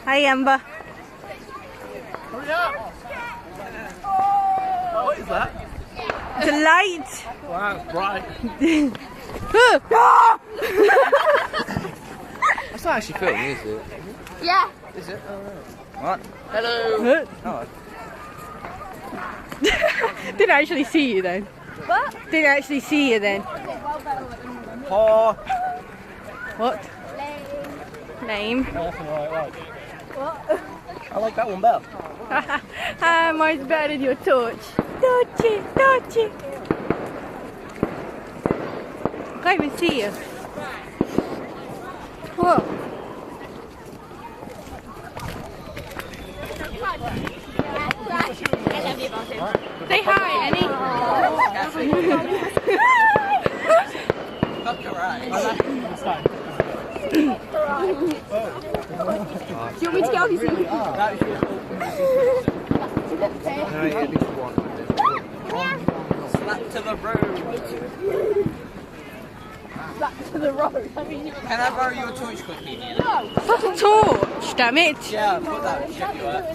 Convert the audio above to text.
Hi, Amber. Hurry up! Oh, what is that? It's a light. Wow, it's bright. That's not actually filming, is it? Yeah. Is it? Oh, no. What? Hello! Oh. Didn't actually see you then. What? Didn't actually see you then. Oh. What? Lame. That's what I like. What? I like that one better. Mine's better than your torch. Torchy, torchy. I can't even see you. What? Say hi, Annee. That's alright. Do you want me to get off you? Slap to the road. Back to the road. Can I borrow your torch cookie? Fucking torch, damn it. Yeah, put that. Check you out.